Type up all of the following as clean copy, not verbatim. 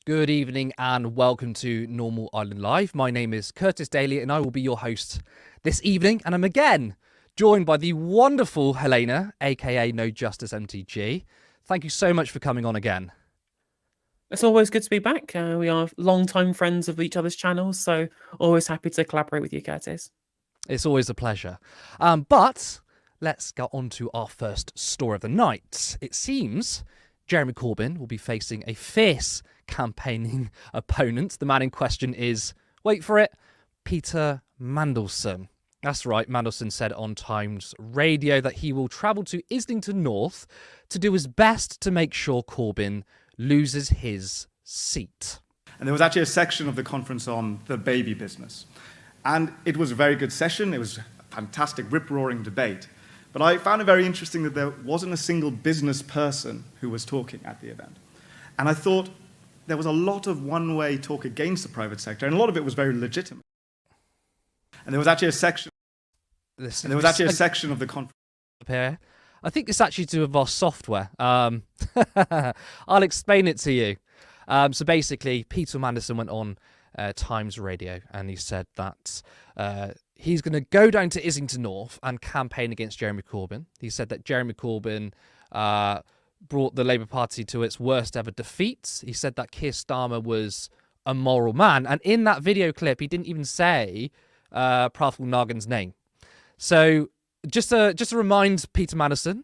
Good evening and welcome to Normal Ireland Live. My name is Curtis Daly and I will be your host this evening. And I'm again joined by the wonderful Helena, aka No Justice MTG. Thank you so much for coming on again. It's always good to be back. We are long-time friends of each other's channels, so always happy to collaborate with you, Curtis. It's always a pleasure. But let's get on to our first story of the night. It seems Jeremy Corbyn will be facing a fierce campaigning opponent. The man in question is, wait for it, Peter Mandelson. That's right, Mandelson said on Times Radio that he will travel to Islington North to do his best to make sure Corbyn loses his seat. And there was actually a section of the conference on the baby business. And it was a very good session. It was a fantastic, rip-roaring debate. But I found it very interesting that there wasn't a single business person who was talking at the event. And I thought there was a lot of one-way talk against the private sector, and a lot of it was very legitimate. And there was actually a section of the conference here. I think it's actually to do with our software. I'll explain it to you. So basically, Peter Mandelson went on Times Radio and he said that he's going to go down to Islington North and campaign against Jeremy Corbyn. He said that Jeremy Corbyn brought the Labour Party to its worst ever defeat. He said that Keir Starmer was a moral man. And in that video clip, he didn't even say Praful Nagin's name. So just to remind Peter Mandelson,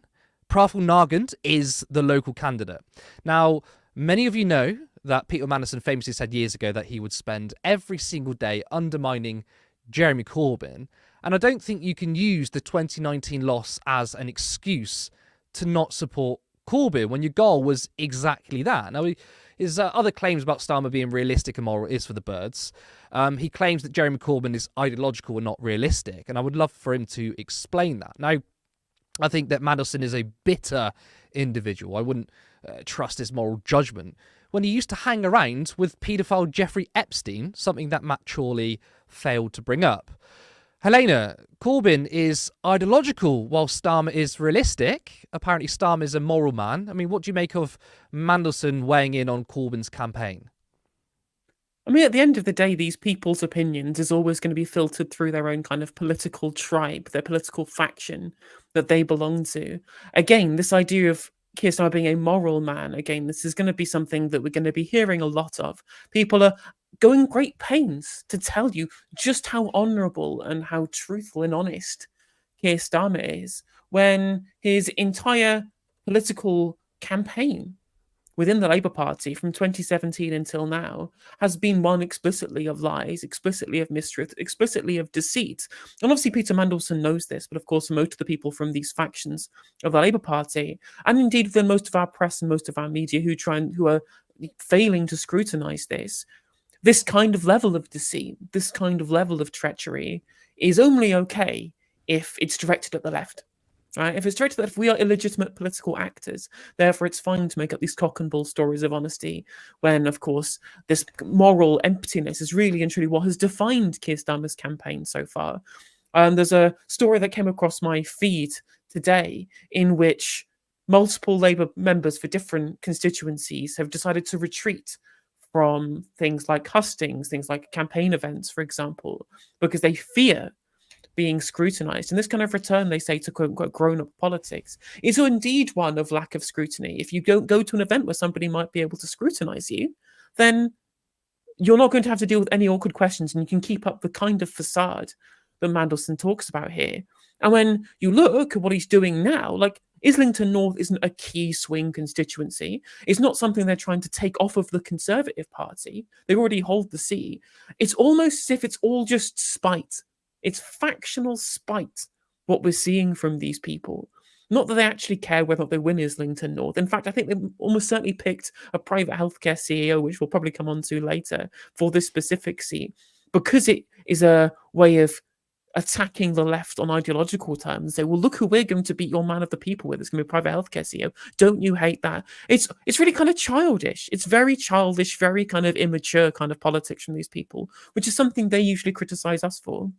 Praful Nagin is the local candidate. Now, many of you know that Peter Mandelson famously said years ago that he would spend every single day undermining Jeremy Corbyn. And I don't think you can use the 2019 loss as an excuse to not support Corbyn when your goal was exactly that. Now, his other claims about Starmer being realistic and moral is for the birds. He claims that Jeremy Corbyn is ideological and not realistic, and I would love for him to explain that. Now, I think that Mandelson is a bitter individual. I wouldn't trust his moral judgment when he used to hang around with paedophile Jeffrey Epstein, something that Matt Chorley failed to bring up. Helena, Corbyn is ideological while Starmer is realistic. Apparently Starmer is a moral man. I mean, what do you make of Mandelson weighing in on Corbyn's campaign? I mean, at the end of the day, these people's opinions is always going to be filtered through their own kind of political tribe, their political faction that they belong to. Again, this idea of Keir Starmer being a moral man, again, this is going to be something that we're going to be hearing a lot of. People are going great pains to tell you just how honourable and how truthful and honest Keir Starmer is when his entire political campaign within the Labour Party from 2017 until now has been one explicitly of lies, explicitly of mistruth, explicitly of deceit. And obviously Peter Mandelson knows this, but of course most of the people from these factions of the Labour Party, and indeed within most of our press and most of our media who are failing to scrutinise this kind of level of deceit, this kind of level of treachery is only okay if it's directed at the left. Right? If it's directed that if we are illegitimate political actors, therefore it's fine to make up these cock and bull stories of honesty, when, of course, this moral emptiness is really and truly what has defined Keir Starmer's campaign so far. There's a story that came across my feed today in which multiple Labour members for different constituencies have decided to retreat from things like hustings, things like campaign events, for example, because they fear being scrutinised. And this kind of return, they say, to quote-unquote grown-up politics is indeed one of lack of scrutiny. If you don't go to an event where somebody might be able to scrutinise you, then you're not going to have to deal with any awkward questions and you can keep up the kind of facade that Mandelson talks about here. And when you look at what he's doing now, like Islington North isn't a key swing constituency. It's not something they're trying to take off of the Conservative Party. They already hold the seat. It's almost as if it's all just spite. It's factional spite, what we're seeing from these people. Not that they actually care whether or not they win Islington North. In fact, I think they almost certainly picked a private healthcare CEO, which we'll probably come on to later, for this specific seat, because it is a way of attacking the left on ideological terms. Say, well, look who we're going to beat your man of the people with. It's going to be a private healthcare CEO. Don't you hate that? It's really kind of childish. It's very childish, very kind of immature kind of politics from these people, which is something they usually criticize us for.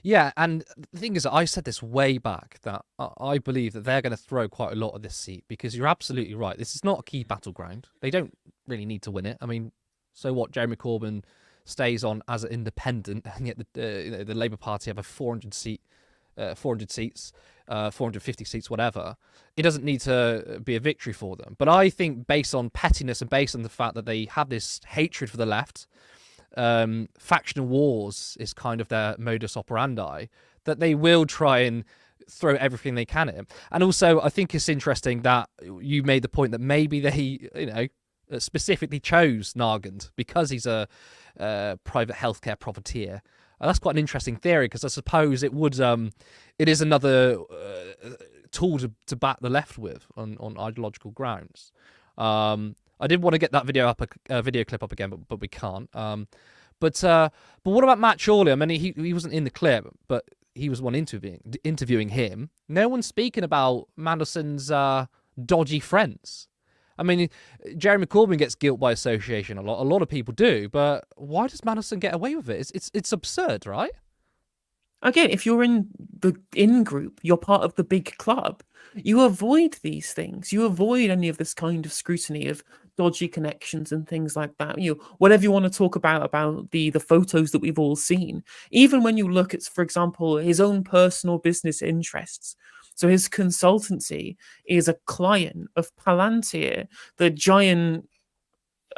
Yeah, and the thing is, I said this way back that I believe that they're going to throw quite a lot of this seat because you're absolutely right. This is not a key battleground. They don't really need to win it. I mean, so what? Jeremy Corbyn stays on as an independent, and yet the Labour Party have a 400 seats, 450 seats, whatever. It doesn't need to be a victory for them. But I think based on pettiness and based on the fact that they have this hatred for the left, factional wars is kind of their modus operandi, that they will try and throw everything they can at him. And also, I think it's interesting that you made the point that maybe they, specifically chose Nagant because he's a private healthcare profiteer. That's quite an interesting theory, because I suppose it is another tool to back the left with on ideological grounds. I did want to get that video clip up again, but we can't. But what about Matt Chorley? I mean, he wasn't in the clip, but he was one interviewing him. No one's speaking about Mandelson's dodgy friends. I mean, Jeremy Corbyn gets guilt by association a lot. A lot of people do, but why does Mandelson get away with it? It's absurd, right? Again, if you're in the in-group, you're part of the big club, you avoid these things. You avoid any of this kind of scrutiny of dodgy connections and things like that. Whatever you want to talk about the photos that we've all seen. Even when you look at, for example, his own personal business interests. So his consultancy is a client of Palantir, the giant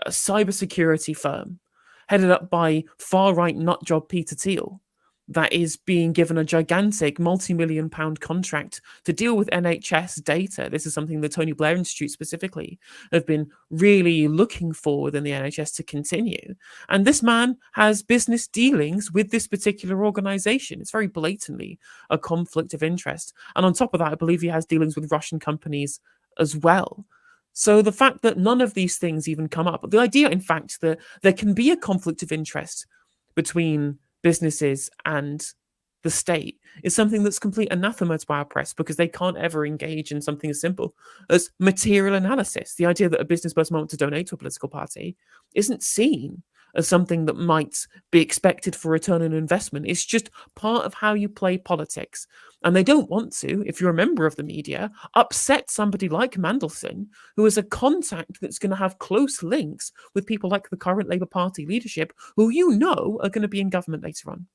cybersecurity firm headed up by far-right nutjob Peter Thiel, that is being given a gigantic multi-million-pound contract to deal with NHS data. This is something the Tony Blair Institute specifically have been really looking for within the NHS to continue. And this man has business dealings with this particular organization. It's very blatantly a conflict of interest. And on top of that, I believe he has dealings with Russian companies as well. So the fact that none of these things even come up, the idea, in fact, that there can be a conflict of interest between businesses and the state is something that's complete anathema to our press, because they can't ever engage in something as simple as material analysis. The idea that a business person wants to donate to a political party isn't seen as something that might be expected for return on investment. It's just part of how you play politics. And they don't want to, if you're a member of the media, upset somebody like Mandelson, who is a contact that's going to have close links with people like the current Labour Party leadership, who are going to be in government later on.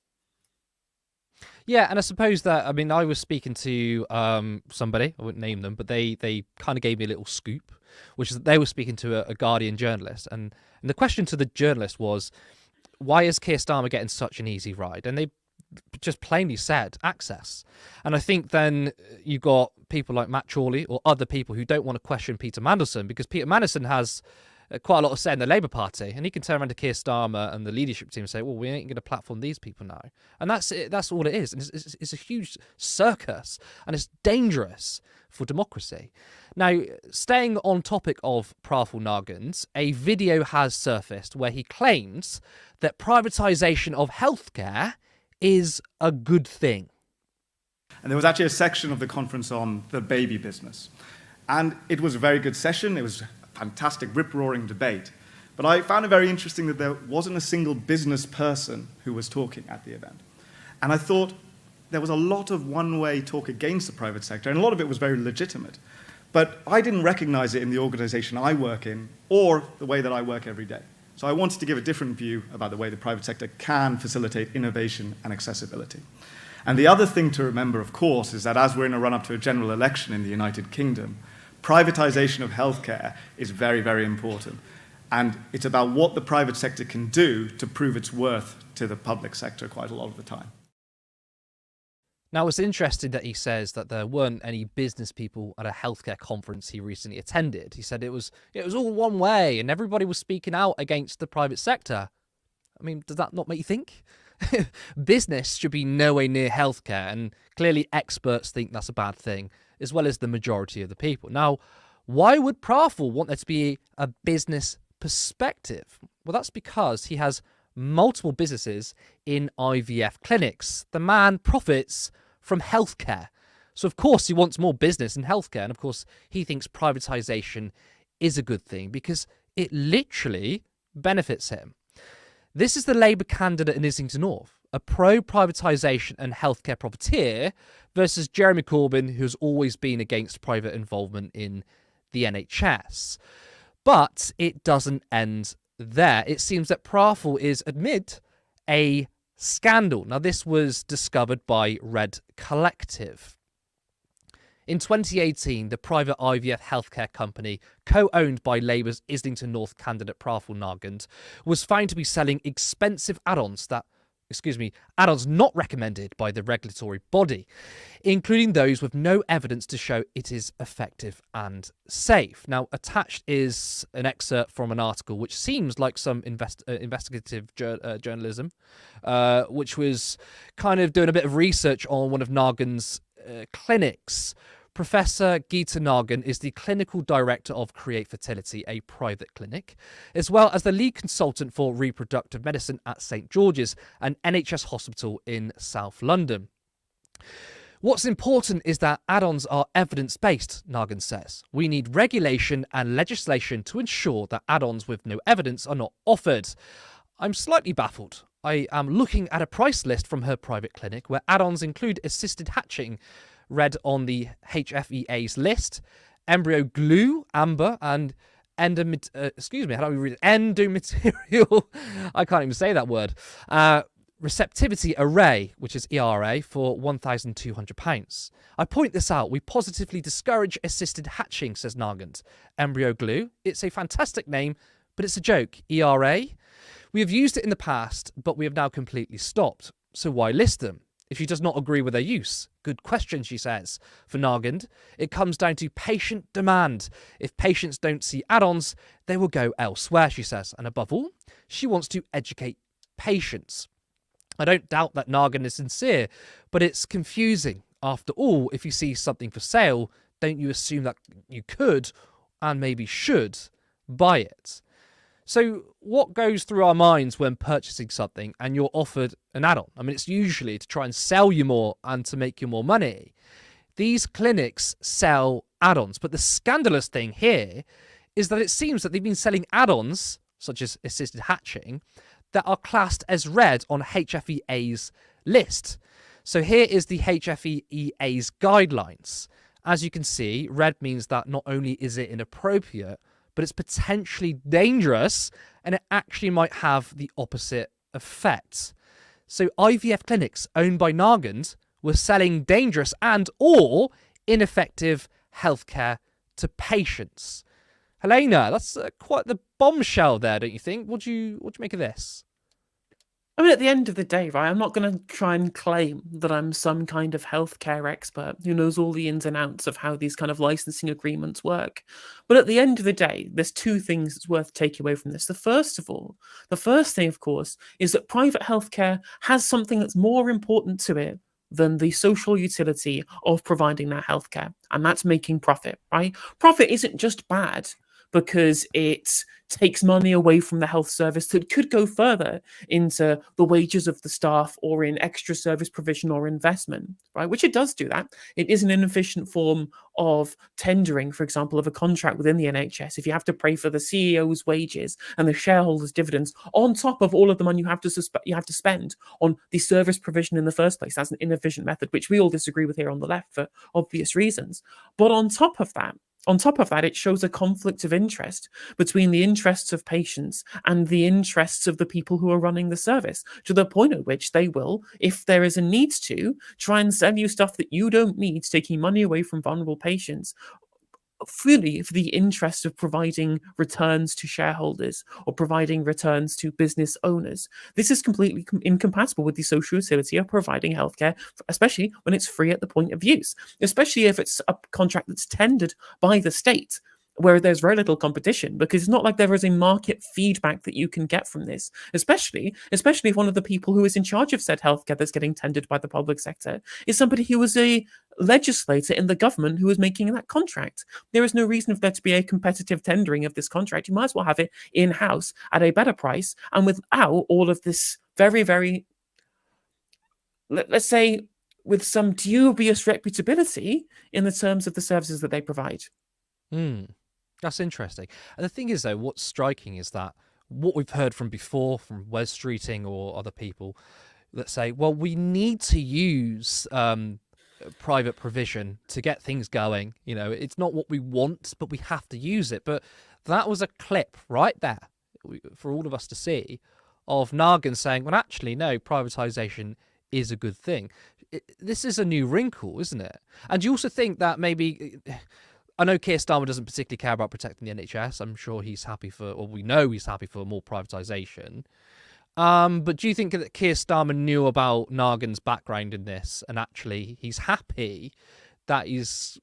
Yeah, and I suppose that, I mean, I was speaking to somebody, I wouldn't name them, but they kind of gave me a little scoop, which is that they were speaking to a Guardian journalist. And the question to the journalist was, why is Keir Starmer getting such an easy ride? And they just plainly said access. And I think then you got people like Matt Chorley or other people who don't want to question Peter Mandelson, because Peter Mandelson has quite a lot of say in the Labour Party, and he can turn around to Keir Starmer and the leadership team and say, well, we ain't going to platform these people now. And that's it. That's all it is. And it's a huge circus, and it's dangerous for democracy. Now, staying on topic of Praful Nagant, a video has surfaced where he claims that privatisation of healthcare is a good thing. And there was actually a section of the conference on the baby business. And it was a very good session. It was a fantastic, rip-roaring debate. But I found it very interesting that there wasn't a single business person who was talking at the event. And I thought there was a lot of one-way talk against the private sector, and a lot of it was very legitimate. But I didn't recognize it in the organization I work in or the way that I work every day. So I wanted to give a different view about the way the private sector can facilitate innovation and accessibility. And the other thing to remember, of course, is that as we're in a run-up to a general election in the United Kingdom, privatization of healthcare is very, very important. And it's about what the private sector can do to prove its worth to the public sector quite a lot of the time. Now, it's interesting that he says that there weren't any business people at a healthcare conference he recently attended. He said it was all one way and everybody was speaking out against the private sector. I mean, does that not make you think? Business should be nowhere near healthcare, and clearly experts think that's a bad thing, as well as the majority of the people. Now, why would Praful want there to be a business perspective? Well, that's because he has multiple businesses in IVF clinics. The man profits from healthcare. So, of course, he wants more business in healthcare. And, of course, he thinks privatisation is a good thing because it literally benefits him. This is the Labour candidate in Islington North, a pro-privatisation and healthcare profiteer, versus Jeremy Corbyn, who's always been against private involvement in the NHS. But it doesn't end there. It seems that Prathel is amid a scandal. Now, this was discovered by Red Collective. In 2018, the private IVF healthcare company, co-owned by Labour's Islington North candidate Prathel Nagand, was found to be selling expensive add-ons not recommended by the regulatory body, including those with no evidence to show it is effective and safe. Now, attached is an excerpt from an article which seems like some investigative journalism, which was kind of doing a bit of research on one of Nagand's clinics. Professor Geeta Nagand is the clinical director of Create Fertility, a private clinic, as well as the lead consultant for reproductive medicine at St George's, an NHS hospital in South London. What's important is that add-ons are evidence-based, Nagand says. We need regulation and legislation to ensure that add-ons with no evidence are not offered. I'm slightly baffled. I am looking at a price list from her private clinic where add-ons include assisted hatching, read on the HFEA's list, embryo glue, amber, and endomaterial. I can't even say that word. Receptivity array, which is ERA, for £1,200. I point this out. We positively discourage assisted hatching, says Nagand. Embryo glue, it's a fantastic name, but it's a joke. ERA, we have used it in the past, but we have now completely stopped. So why list them if she does not agree with their use? Good question, she says. For Nagand, it comes down to patient demand. If patients don't see add-ons, they will go elsewhere, she says. And above all, she wants to educate patients. I don't doubt that Nagand is sincere, but it's confusing. After all, if you see something for sale, don't you assume that you could and maybe should buy it? So what goes through our minds when purchasing something and you're offered an add-on? I mean, it's usually to try and sell you more and to make you more money. These clinics sell add-ons, but the scandalous thing here is that it seems that they've been selling add-ons, such as assisted hatching, that are classed as red on HFEA's list. So here is the HFEA's guidelines. As you can see, red means that not only is it inappropriate, but it's potentially dangerous, and it actually might have the opposite effect. So IVF clinics owned by Nagand were selling dangerous and or ineffective healthcare to patients. Helena, that's quite the bombshell there, don't you think? What do you make of this? I mean, at the end of the day, right, I'm not going to try and claim that I'm some kind of healthcare expert who knows all the ins and outs of how these kind of licensing agreements work. But at the end of the day, there's two things that's worth taking away from this. The first thing, of course, is that private healthcare has something that's more important to it than the social utility of providing that healthcare, and that's making profit, right? Profit isn't just bad because it takes money away from the health service that could go further into the wages of the staff or in extra service provision or investment, right? Which it does do that. It is an inefficient form of tendering, for example, of a contract within the NHS. If you have to pay for the CEO's wages and the shareholders' dividends on top of all of the money you have to spend on the service provision in the first place, that's an inefficient method, which we all disagree with here on the left for obvious reasons. But on top of that, it shows a conflict of interest between the interests of patients and the interests of the people who are running the service, to the point at which they will, if there is a need to, try and sell you stuff that you don't need, taking money away from vulnerable patients, fully for the interest of providing returns to shareholders or providing returns to business owners. This is completely incompatible with the social utility of providing healthcare, especially when it's free at the point of use, especially if it's a contract that's tendered by the state, where there's very little competition, because it's not like there is a market feedback that you can get from this, especially if one of the people who is in charge of said healthcare that's getting tendered by the public sector is somebody who was a legislator in the government who was making that contract. There is no reason for there to be a competitive tendering of this contract. You might as well have it in-house at a better price and without all of this very, very, let's say, with some dubious reputability in the terms of the services that they provide. That's interesting. And the thing is, though, what's striking is that what we've heard from before, from Wes Streeting or other people that say, well, we need to use private provision to get things going. You know, it's not what we want, but we have to use it. But That was a clip right there for all of us to see of Nagin saying, well, actually, no, privatisation is a good thing. This is a new wrinkle, isn't it? And you also think that maybe... I know Keir Starmer doesn't particularly care about protecting the NHS. I'm sure he's happy for, or we know he's happy for more privatisation. But do you think that Keir Starmer knew about Nagin's background in this, and actually he's happy that he's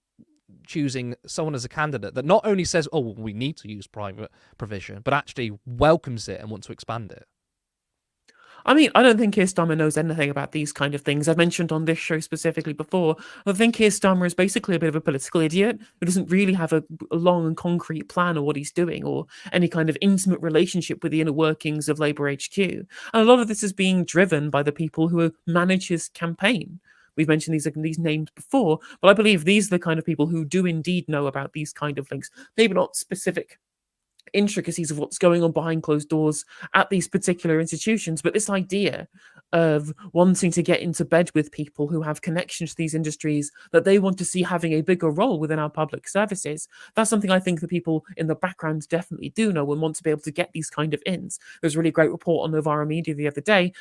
choosing someone as a candidate that not only says, oh, well, we need to use private provision, but actually welcomes it and wants to expand it? I mean, I don't think Keir Starmer knows anything about these kind of things. I've mentioned on this show specifically before, I think Keir Starmer is basically a bit of a political idiot who doesn't really have a long and concrete plan of what he's doing or any kind of intimate relationship with the inner workings of Labour HQ. And a lot of this is being driven by the people who manage his campaign. We've mentioned these names before, but I believe these are the kind of people who do indeed know about these kind of links. Maybe not specific intricacies of what's going on behind closed doors at these particular institutions, but this idea of wanting to get into bed with people who have connections to these industries that they want to see having a bigger role within our public services, that's something I think the people in the background definitely do know and want to be able to get these kind of ins. There's a really great report on Novara Media the other day.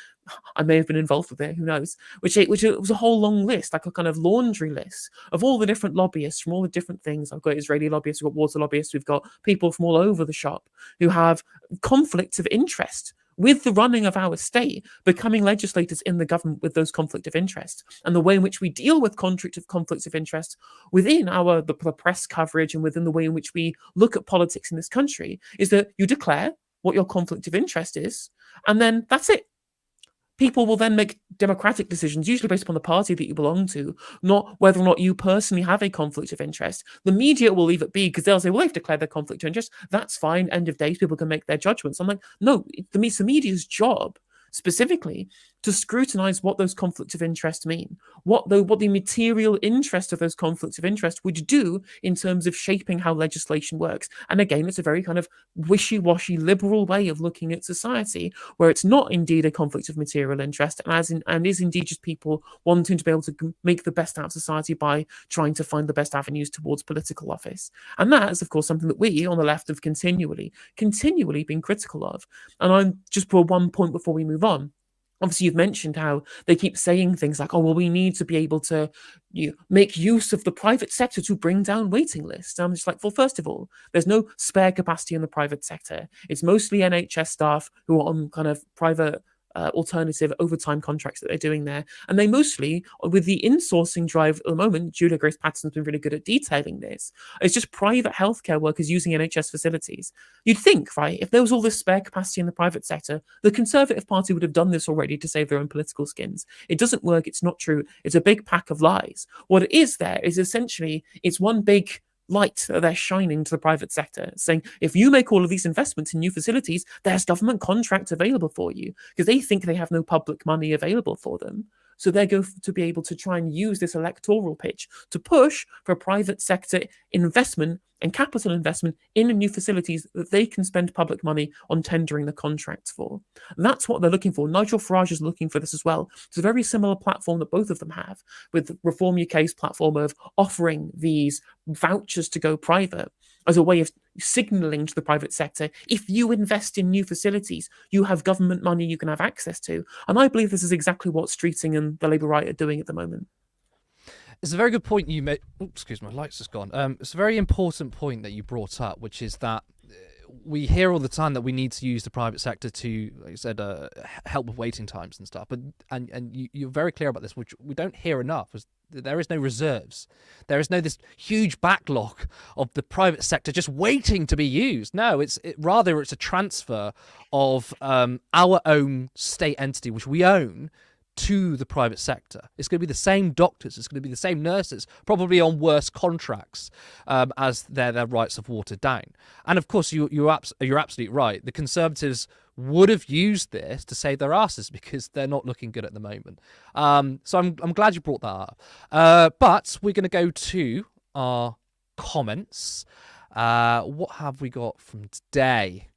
I may have been involved with it, who knows, which it was a whole long list, like a kind of laundry list of all the different lobbyists from all the different things. I've got Israeli lobbyists, we've got water lobbyists, we've got people from all over the shop who have conflicts of interest with the running of our state, becoming legislators in the government with those conflict of interest. And the way in which we deal with conflicts of interest within the press coverage and within the way in which we look at politics in this country is that you declare what your conflict of interest is, and then that's it. People will then make democratic decisions, usually based upon the party that you belong to, not whether or not you personally have a conflict of interest. The media will leave it be because they'll say, well, they've declared their conflict of interest. That's fine. End of days. People can make their judgments. I'm like, no, it's the media's job specifically to scrutinize what those conflicts of interest mean, what the material interest of those conflicts of interest would do in terms of shaping how legislation works. And again, it's a very kind of wishy-washy liberal way of looking at society, where it's not indeed a conflict of material interest, and is indeed just people wanting to be able to make the best out of society by trying to find the best avenues towards political office. And that is, of course, something that we on the left have continually been critical of. And I'm just for one point before we move on. Obviously, you've mentioned how they keep saying things like, oh, well, we need to be able to make use of the private sector to bring down waiting lists. And I'm just like, well, first of all, there's no spare capacity in the private sector. It's mostly NHS staff who are on kind of private alternative overtime contracts that they're doing there. And they mostly, with the insourcing drive at the moment, Julia Grace Patterson's been really good at detailing this, it's just private healthcare workers using NHS facilities. You'd think, right, if there was all this spare capacity in the private sector, the Conservative Party would have done this already to save their own political skins. It doesn't work. It's not true. It's a big pack of lies. What it is there is essentially, it's one big light that they're shining to the private sector, saying, if you make all of these investments in new facilities, there's government contracts available for you, because they think they have no public money available for them. So they're going to be able to try and use this electoral pitch to push for private sector investment and capital investment in new facilities that they can spend public money on tendering the contracts for. And that's what they're looking for. Nigel Farage is looking for this as well. It's a very similar platform that both of them have, with Reform UK's platform of offering these vouchers to go private as a way of signalling to the private sector, if you invest in new facilities, you have government money you can have access to. And I believe this is exactly what Streeting and the Labour right are doing at the moment. It's a very good point you made. Oh, excuse me, my light's just gone. It's a very important point that you brought up, which is that we hear all the time that we need to use the private sector to, like you said, help with waiting times and stuff. But you're very clear about this, which we don't hear enough. Is there is no reserves. There is no this huge backlog of the private sector just waiting to be used. No, rather it's a transfer of our own state entity, which we own, to the private sector. It's going to be the same doctors, it's going to be the same nurses, probably on worse contracts as their rights have watered down. And of course, you're absolutely right. The Conservatives would have used this to save their asses because they're not looking good at the moment. So I'm glad you brought that up. But we're going to go to our comments. What have we got from today?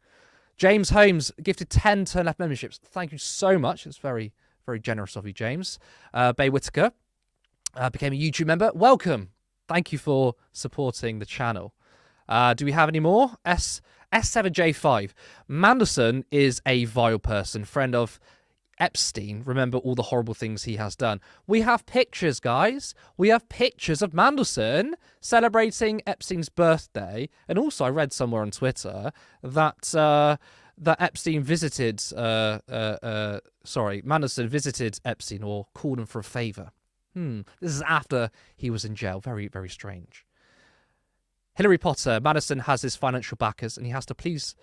James Holmes gifted 10 Turn Left memberships. Thank you so much. It's very generous of you, James. Bay Whitaker became a YouTube member. Welcome. Thank you for supporting the channel. Do we have any more? S7J5. Mandelson is a vile person, friend of Epstein. Remember all the horrible things he has done. We have pictures, guys. We have pictures of Mandelson celebrating Epstein's birthday. And also, I read somewhere on Twitter that Epstein visited, Mandelson visited Epstein or called him for a favour. This is after he was in jail. Very, very strange. Hillary Potter. Mandelson has his financial backers, and he has to please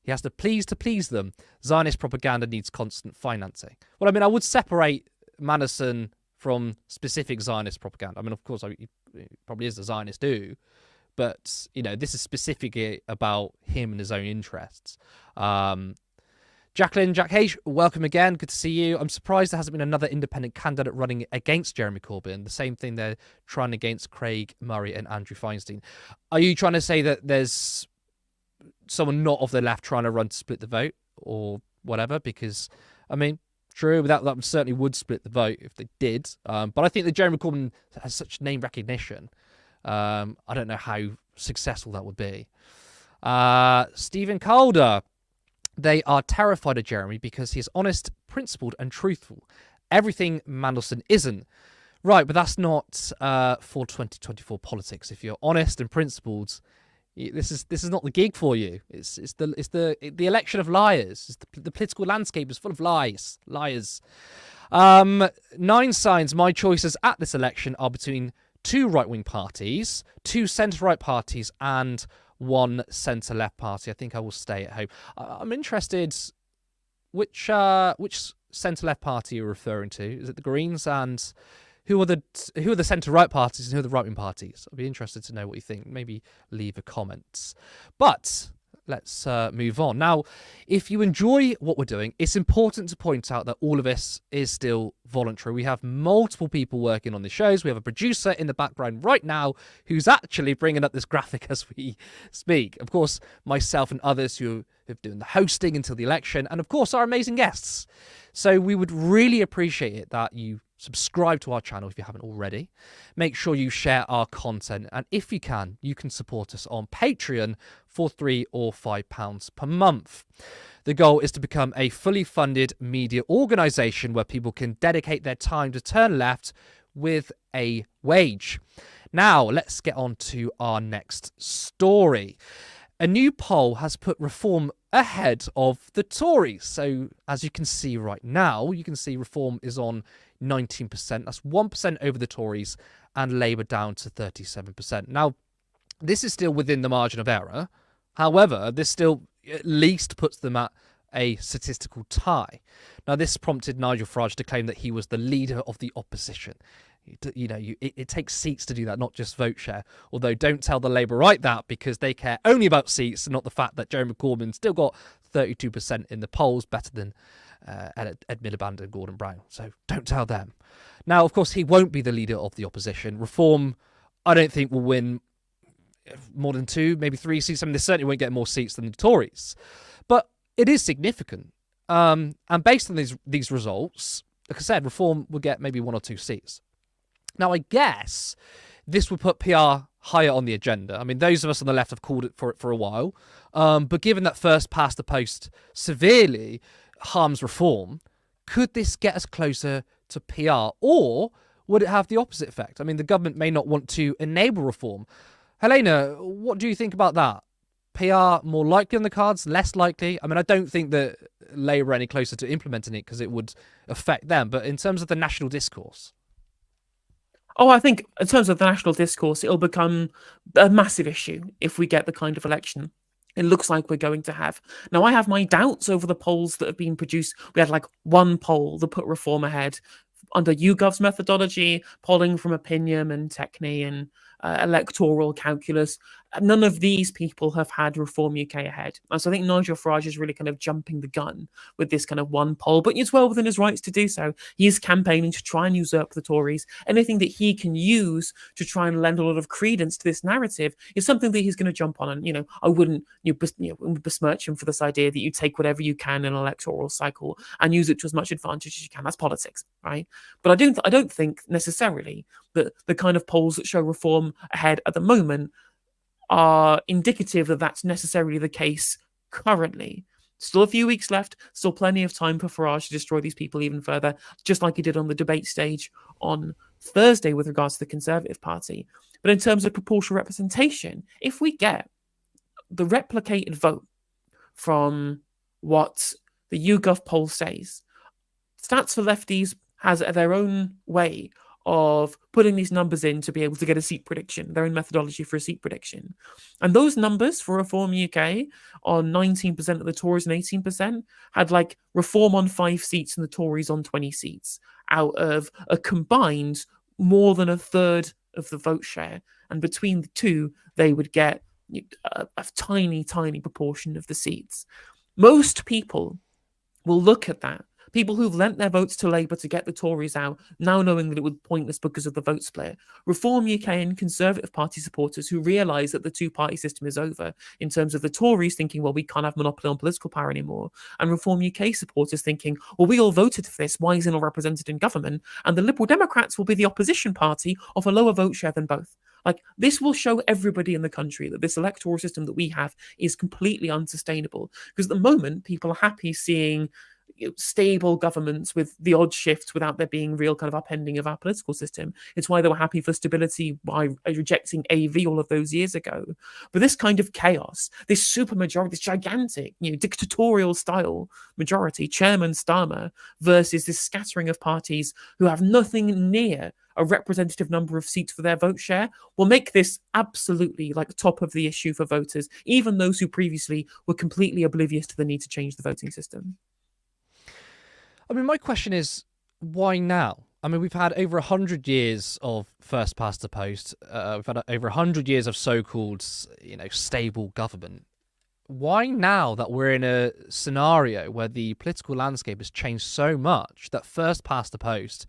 to please them. Zionist propaganda needs constant financing. Well, I mean, I would separate Mandelson from specific Zionist propaganda. I mean, of course, he probably is a Zionist too, but this is specifically about him and his own interests. Jacqueline, Jack H, welcome again. Good to see you. I'm surprised there hasn't been another independent candidate running against Jeremy Corbyn. The same thing they're trying against Craig Murray and Andrew Feinstein. Are you trying to say that there's someone not of the left trying to run to split the vote or whatever? Because, I mean, true, that certainly would split the vote if they did. But I think that Jeremy Corbyn has such name recognition. I don't know how successful that would be. Stephen Calder. They are terrified of Jeremy because he's honest, principled, and truthful. Everything Mandelson isn't. Right, but that's not for 2024 politics. If you're honest and principled, this is not the gig for you. It's the election of liars. The political landscape is full of lies. 9 signs. My choices at this election are between 2 right-wing parties, 2 centre-right parties, and 1 centre-left party. I think I will stay at home. I'm interested which centre-left party you're referring to. Is it the Greens? And who are the centre-right parties and who are the right-wing parties? I'd be interested to know what you think. Maybe leave a comment. But let's move on. Now, if you enjoy what we're doing, it's important to point out that all of this is still voluntary. We have multiple people working on the shows. We have a producer in the background right now who's actually bringing up this graphic as we speak. Of course, myself and others who have doing the hosting until the election, and of course, our amazing guests. So we would really appreciate it that you subscribe to our channel if you haven't already. Make sure you share our content, and if you can support us on Patreon for £3 or £5 per month. The goal is to become a fully funded media organisation where people can dedicate their time to turn left with a wage. Now, let's get on to our next story. A new poll has put Reform ahead of the Tories. So, as you can see right now, you can see Reform is on 19%. That's 1% over the Tories, and Labour down to 37%. Now, this is still within the margin of error. However, this still at least puts them at a statistical tie. Now, this prompted Nigel Farage to claim that he was the leader of the opposition. It takes seats to do that, not just vote share. Although, don't tell the Labour right that, because they care only about seats and not the fact that Jeremy Corbyn still got 32% in the polls, better than Ed Miliband and Gordon Brown. So don't tell them. Now, of course, he won't be the leader of the opposition. Reform, I don't think, will win more than 2, maybe 3 seats. I mean, they certainly won't get more seats than the Tories. But it is significant. And based on these results, like I said, Reform will get maybe 1 or 2 seats. Now, I guess this would put PR higher on the agenda. I mean, those of us on the left have called it for a while. But given that first past the post severely harms Reform, could this get us closer to PR? Or would it have the opposite effect? I mean, the government may not want to enable Reform. Helena, what do you think about that? PR more likely on the cards, less likely? I mean, I don't think that Labour are any closer to implementing it because it would affect them. But in terms of the national discourse... Oh, I think in terms of the national discourse, it'll become a massive issue if we get the kind of election it looks like we're going to have. Now, I have my doubts over the polls that have been produced. We had like 1 poll that put Reform ahead under YouGov's methodology, polling from Opinium and Techne and electoral calculus. None of these people have had Reform UK ahead. And so I think Nigel Farage is really kind of jumping the gun with this kind of 1 poll, but it's well within his rights to do so. He is campaigning to try and usurp the Tories. Anything that he can use to try and lend a lot of credence to this narrative is something that he's going to jump on. And, I wouldn't besmirch him for this idea that you take whatever you can in an electoral cycle and use it to as much advantage as you can. That's politics, right? But I don't think necessarily that the kind of polls that show Reform ahead at the moment are indicative that that's necessarily the case currently. Still a few weeks left, still plenty of time for Farage to destroy these people even further, just like he did on the debate stage on Thursday with regards to the Conservative Party. But in terms of proportional representation, if we get the replicated vote from what the YouGov poll says, Stats for Lefties has their own way of putting these numbers in to be able to get a seat prediction, their own methodology for a seat prediction. And those numbers for Reform UK on 19% of the Tories and 18% had like Reform on 5 seats and the Tories on 20 seats out of a combined more than a third of the vote share. And between the two, they would get a tiny, tiny proportion of the seats. Most people will look at that. People who've lent their votes to Labour to get the Tories out, now knowing that it was pointless because of the vote split. Reform UK and Conservative Party supporters who realise that the two-party system is over, in terms of the Tories thinking, well, we can't have monopoly on political power anymore, and Reform UK supporters thinking, well, we all voted for this, why isn't it all represented in government? And the Liberal Democrats will be the opposition party of a lower vote share than both. Like, this will show everybody in the country that this electoral system that we have is completely unsustainable. Because at the moment, people are happy seeing stable governments with the odd shifts without there being real kind of upending of our political system. It's why they were happy for stability by rejecting AV all of those years ago. But this kind of chaos, this super majority, this gigantic, dictatorial style majority, Chairman Starmer, versus this scattering of parties who have nothing near a representative number of seats for their vote share, will make this absolutely like top of the issue for voters, even those who previously were completely oblivious to the need to change the voting system. I mean, my question is, why now? I mean, we've had over 100 years of first past the post. We've had over 100 years of so-called, stable government. Why now that we're in a scenario where the political landscape has changed so much that first past the post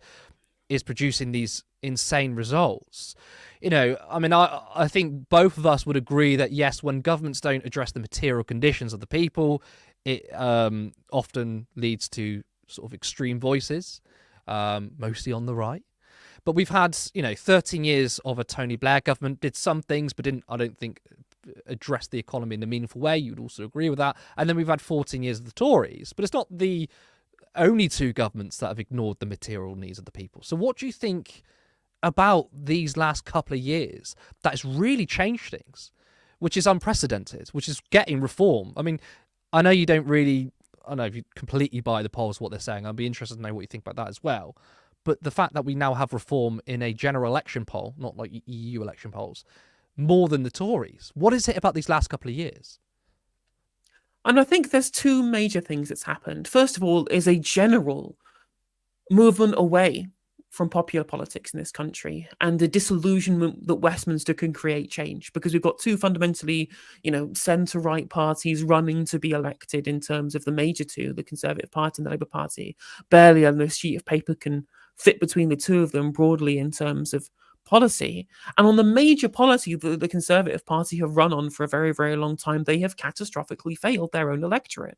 is producing these insane results? I mean, I think both of us would agree that, yes, when governments don't address the material conditions of the people, it often leads to sort of extreme voices, mostly on the right. But we've had, 13 years of a Tony Blair government, did some things, but didn't, I don't think, address the economy in a meaningful way. You'd also agree with that. And then we've had 14 years of the Tories. But it's not the only two governments that have ignored the material needs of the people. So what do you think about these last couple of years that has really changed things, which is unprecedented, which is getting reform? I mean, I know you don't really... I don't know if you completely buy the polls, what they're saying. I'd be interested to know what you think about that as well. But the fact that we now have reform in a general election poll, not like EU election polls, more than the Tories. What is it about these last couple of years? And I think there's two major things that's happened. First of all, is a general movement away from popular politics in this country and the disillusionment that Westminster can create change, because we've got two fundamentally, centre-right parties running to be elected in terms of the major two, the Conservative Party and the Labour Party. Barely on a sheet of paper can fit between the two of them broadly in terms of policy. And on the major policy that the Conservative Party have run on for a very, very long time, they have catastrophically failed their own electorate.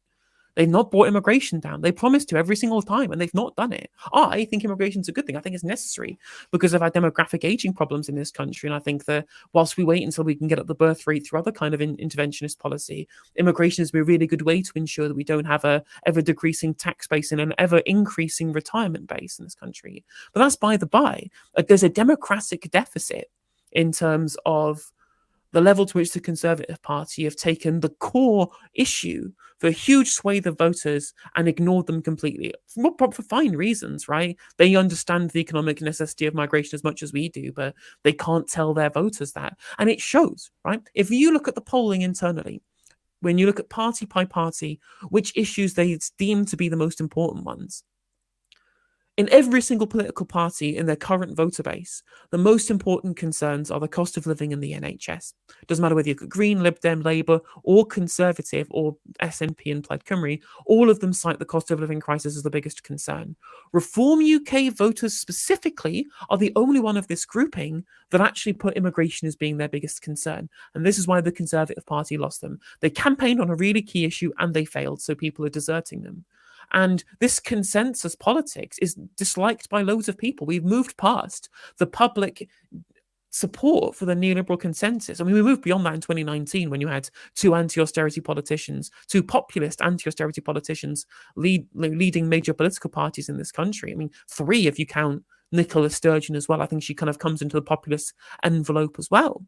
They've not brought immigration down. They promised to every single time, and they've not done it. I think immigration is a good thing. I think it's necessary because of our demographic aging problems in this country. And I think that whilst we wait until we can get up the birth rate through other kind of interventionist policy, immigration is a really good way to ensure that we don't have a ever-decreasing tax base and an ever-increasing retirement base in this country. But that's by the by. There's a democratic deficit in terms of the level to which the Conservative Party have taken the core issue for a huge swathe of voters and ignored them completely for fine reasons, right? They understand the economic necessity of migration as much as we do, but they can't tell their voters that. And it shows, right? If you look at the polling internally, when you look at party by party, which issues they deem to be the most important ones, in every single political party in their current voter base, the most important concerns are the cost of living and the NHS. Doesn't matter whether you're Green, Lib Dem, Labour, or Conservative, or SNP and Plaid Cymru, all of them cite the cost of living crisis as the biggest concern. Reform UK voters specifically are the only one of this grouping that actually put immigration as being their biggest concern. And this is why the Conservative Party lost them. They campaigned on a really key issue and they failed, so people are deserting them. And this consensus politics is disliked by loads of people. We've moved past the public support for the neoliberal consensus. I mean, we moved beyond that in 2019 when you had two populist anti-austerity politicians leading major political parties in this country. I mean, three if you count Nicola Sturgeon as well. I think she kind of comes into the populist envelope as well.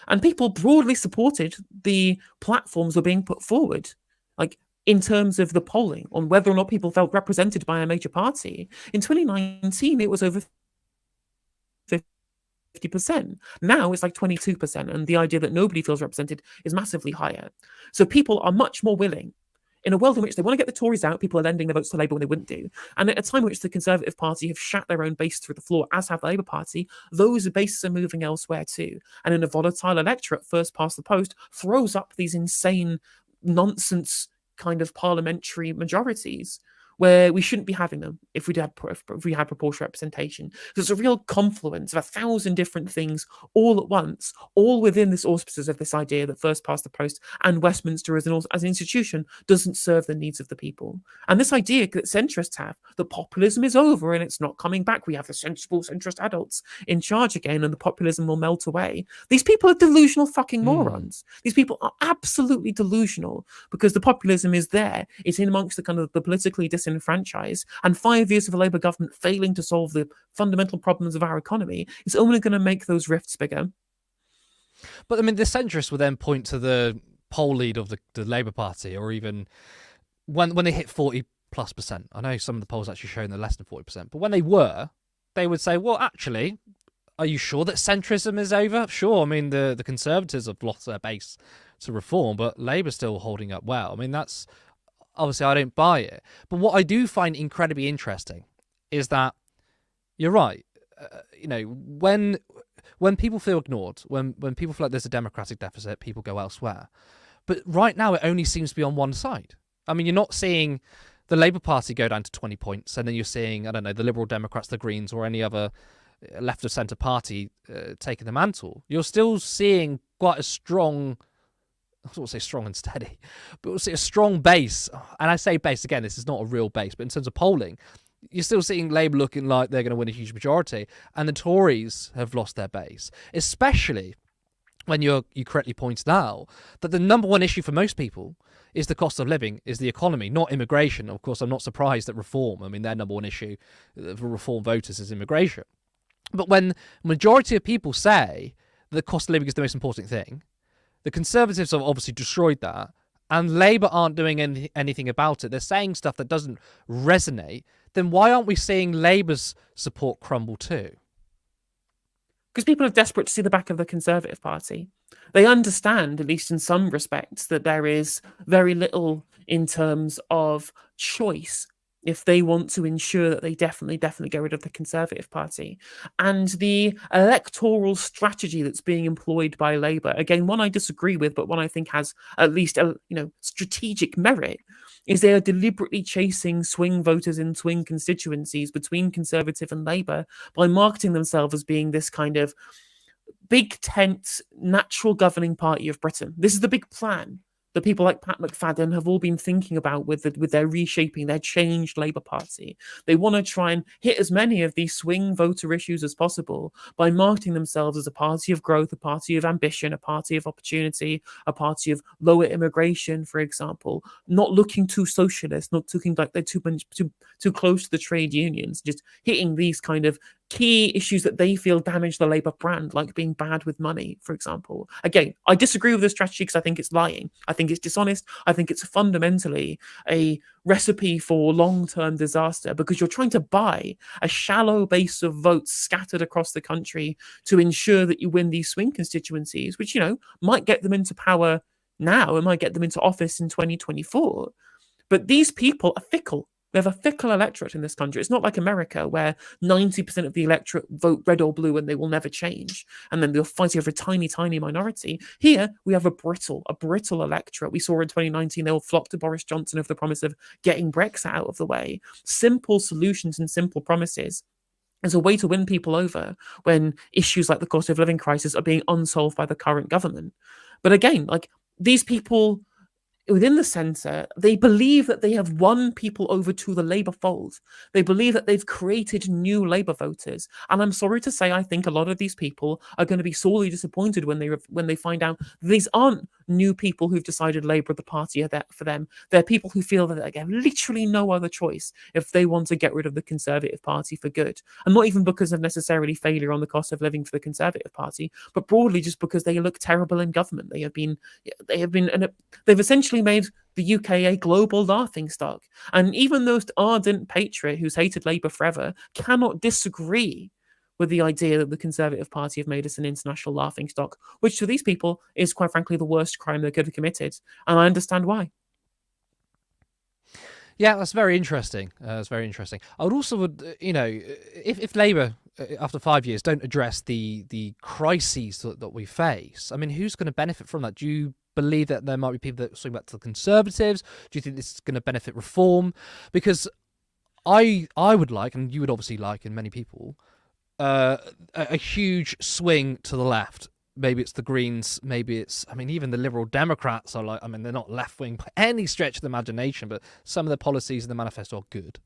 And people broadly supported the platforms that were being put forward, like in terms of the polling on whether or not people felt represented by a major party. In 2019, it was over 50%. Now it's like 22%, and the idea that nobody feels represented is massively higher. So people are much more willing. In a world in which they want to get the Tories out, people are lending their votes to Labour when they wouldn't do. And at a time in which the Conservative Party have shat their own base through the floor, as have the Labour Party, those bases are moving elsewhere too. And in a volatile electorate, first past the post throws up these insane nonsense kind of parliamentary majorities where we shouldn't be having them if we had proportional representation. So it's a real confluence of 1,000 different things all at once, all within this auspices of this idea that first past the post and Westminster as an institution doesn't serve the needs of the people. And this idea that centrists have, that populism is over and it's not coming back. We have the sensible centrist adults in charge again and the populism will melt away. These people are delusional fucking morons. These people are absolutely delusional because the populism is there. It's in amongst the kind of the politically disenfranchised, and 5 years of a Labour government failing to solve the fundamental problems of our economy is only going to make those rifts bigger. But I mean, the centrists will then point to the poll lead of the Labour Party, or even when they hit 40+%. I know some of the polls actually showing they're less than 40%, but when they would say, well, actually, are you sure that centrism is over? Sure, I mean, the Conservatives have lost their base to reform, but Labour's still holding up well. I mean, that's obviously, I don't buy it. But what I do find incredibly interesting is that you're right. When people feel ignored, when people feel like there's a democratic deficit, people go elsewhere. But right now, it only seems to be on one side. I mean, you're not seeing the Labour Party go down to 20 points, and then you're seeing, I don't know, the Liberal Democrats, the Greens, or any other left of centre party taking the mantle. You're still seeing quite a strong, I don't want to say strong and steady, but we'll see a strong base. And I say base, again, this is not a real base, but in terms of polling, you're still seeing Labour looking like they're going to win a huge majority, and the Tories have lost their base, especially when you correctly pointed out that the number one issue for most people is the cost of living, is the economy, not immigration. Of course, I'm not surprised at Reform. I mean, their number one issue for Reform voters is immigration. But when majority of people say the cost of living is the most important thing, the Conservatives have obviously destroyed that, and Labour aren't doing anything about it. They're saying stuff that doesn't resonate. Then why aren't we seeing Labour's support crumble too? Because people are desperate to see the back of the Conservative Party. They understand, at least in some respects, that there is very little in terms of choice if they want to ensure that they definitely get rid of the Conservative Party. And the electoral strategy that's being employed by Labour, again, one I disagree with, but one I think has at least strategic merit, is they are deliberately chasing swing voters in swing constituencies between Conservative and Labour by marketing themselves as being this kind of big tent, natural governing party of Britain. This is the big plan that people like Pat McFadden have all been thinking about with their reshaping, their changed Labour Party. They want to try and hit as many of these swing voter issues as possible by marketing themselves as a party of growth, a party of ambition, a party of opportunity, a party of lower immigration, for example, not looking too socialist, not looking like they're too close to the trade unions, just hitting these kind of key issues that they feel damage the Labour brand, like being bad with money, for example. Again, I disagree with this strategy because I think it's lying. I think it's dishonest. I think it's fundamentally a recipe for long-term disaster because you're trying to buy a shallow base of votes scattered across the country to ensure that you win these swing constituencies, which, might get them into power now and might get them into office in 2024. But these people are fickle. We have a fickle electorate in this country. It's not like America, where 90% of the electorate vote red or blue and they will never change. And then they'll fight over a tiny, tiny minority. Here, we have a brittle electorate. We saw in 2019, they all flocked to Boris Johnson with the promise of getting Brexit out of the way. Simple solutions and simple promises is a way to win people over when issues like the cost of living crisis are being unsolved by the current government. But again, these people within the centre, they believe that they have won people over to the Labour fold. They believe that they've created new Labour voters. And I'm sorry to say, I think a lot of these people are going to be sorely disappointed when they find out these aren't new people who've decided Labour the party are there for them. They're people who feel that they have literally no other choice if they want to get rid of the Conservative Party for good. And not even because of necessarily failure on the cost of living for the Conservative Party, but broadly just because they look terrible in government. They've essentially made the UK a global laughingstock. And even those ardent patriot who's hated Labour forever cannot disagree with the idea that the Conservative Party have made us an international laughingstock, which to these people is quite frankly the worst crime they could have committed. And I understand why. Yeah, that's very interesting. That's very interesting. I would also, if Labour, after 5 years, don't address the crises that we face, I mean, who's going to benefit from that? Do you believe that there might be people that swing back to the Conservatives? Do you think this is going to benefit reform? Because I would like, and you would obviously like, and many people, a huge swing to the left. Maybe it's the Greens, maybe it's, I mean, even the Liberal Democrats are like, I mean, they're not left-wing by any stretch of the imagination, but some of the policies in the manifesto are good.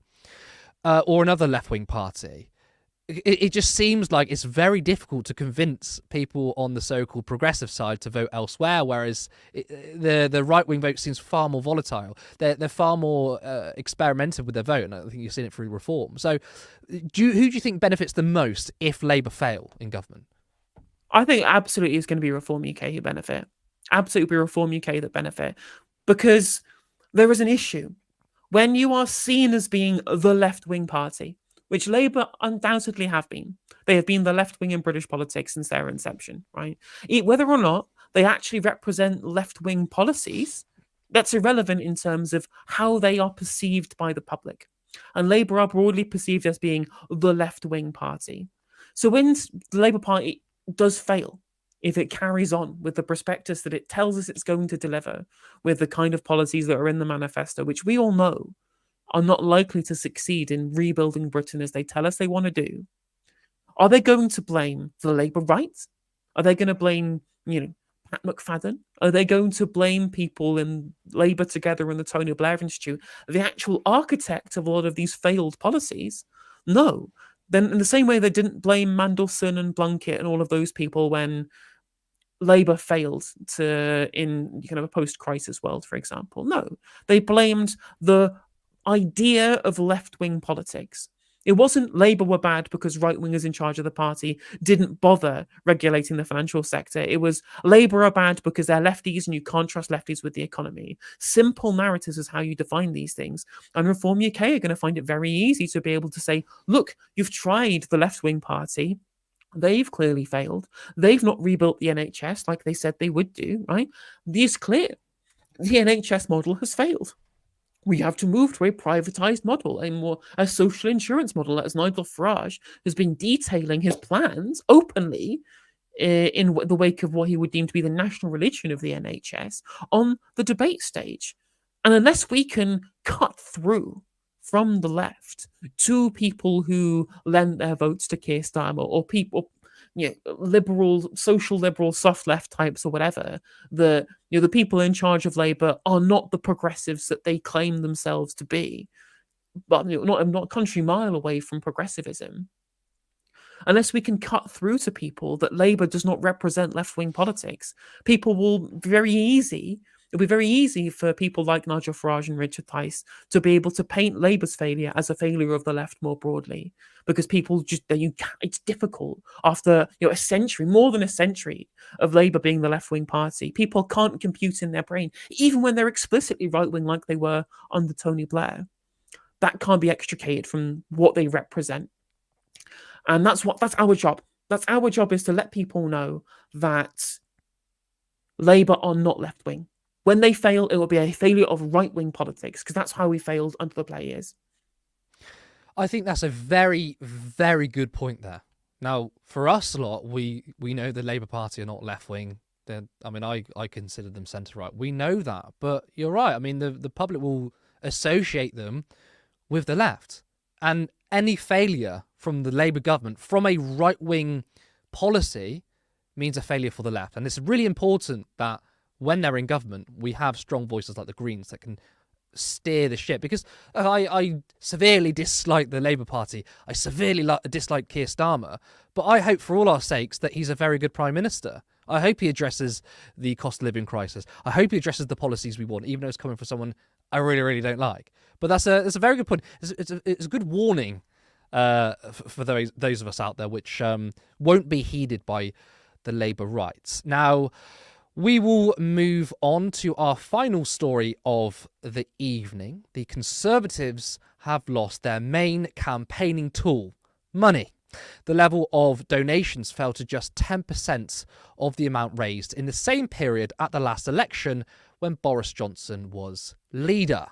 Or another left-wing party. It just seems like it's very difficult to convince people on the so-called progressive side to vote elsewhere, whereas the right-wing vote seems far more volatile. They're far more experimental with their vote, and I think you've seen it through reform. So who do you think benefits the most if Labour fail in government? I think absolutely it's going to be Reform UK who benefit. Absolutely Reform UK that benefit. Because there is an issue. When you are seen as being the left-wing party, which Labour undoubtedly have been, they have been the left-wing in British politics since their inception, right? Whether or not they actually represent left-wing policies, that's irrelevant in terms of how they are perceived by the public. And Labour are broadly perceived as being the left-wing party. So when the Labour Party does fail, if it carries on with the prospectus that it tells us it's going to deliver, with the kind of policies that are in the manifesto, which we all know are not likely to succeed in rebuilding Britain as they tell us they want to do, are they going to blame the Labour right? Are they going to blame, Pat McFadden? Are they going to blame people in Labour Together and the Tony Blair Institute, the actual architect of a lot of these failed policies? No. Then in the same way they didn't blame Mandelson and Blunkett and all of those people when Labour failed in kind of a post-crisis world, for example. No, they blamed the idea of left-wing politics. It wasn't Labour were bad because right-wingers in charge of the party didn't bother regulating the financial sector. It was Labour are bad because they're lefties and you can't trust lefties with the economy. Simple narratives is how you define these things. And Reform UK are going to find it very easy to be able to say, look, you've tried the left-wing party. They've clearly failed. They've not rebuilt the NHS like they said they would do, right? It's clear. The NHS model has failed. We have to move to a privatised model, a social insurance model, as Nigel Farage has been detailing his plans openly in the wake of what he would deem to be the national religion of the NHS on the debate stage. And unless we can cut through from the left to people who lend their votes to Keir Starmer or people, liberal, social liberal, soft left types or whatever, the people in charge of Labour are not the progressives that they claim themselves to be, but not a country mile away from progressivism. Unless we can cut through to people that Labour does not represent left-wing politics, people will it'll be very easy for people like Nigel Farage and Richard Tice to be able to paint Labour's failure as a failure of the left more broadly, because people it's difficult after more than a century of Labour being the left-wing party. People can't compute in their brain, even when they're explicitly right-wing like they were under Tony Blair. That can't be extricated from what they represent. And that's our job. That's our job, is to let people know that Labour are not left-wing. When they fail, it will be a failure of right-wing politics, because that's how we failed under the Blair years. I think that's a very, very good point there. Now, for us a lot, we know the Labour Party are not left-wing. I consider them centre-right. We know that. But you're right. I mean, the public will associate them with the left. And any failure from the Labour government, from a right-wing policy, means a failure for the left. And it's really important that when they're in government, we have strong voices like the Greens that can steer the ship. Because I severely dislike the Labour Party. I severely dislike Keir Starmer. But I hope for all our sakes that he's a very good Prime Minister. I hope he addresses the cost of living crisis. I hope he addresses the policies we want, even though it's coming from someone I really, really don't like. But that's a very good point. It's a good warning for those of us out there which won't be heeded by the Labour rights. Now, we will move on to our final story of the evening. The Conservatives have lost their main campaigning tool, money. The level of donations fell to just 10% of the amount raised in the same period at the last election when Boris Johnson was leader.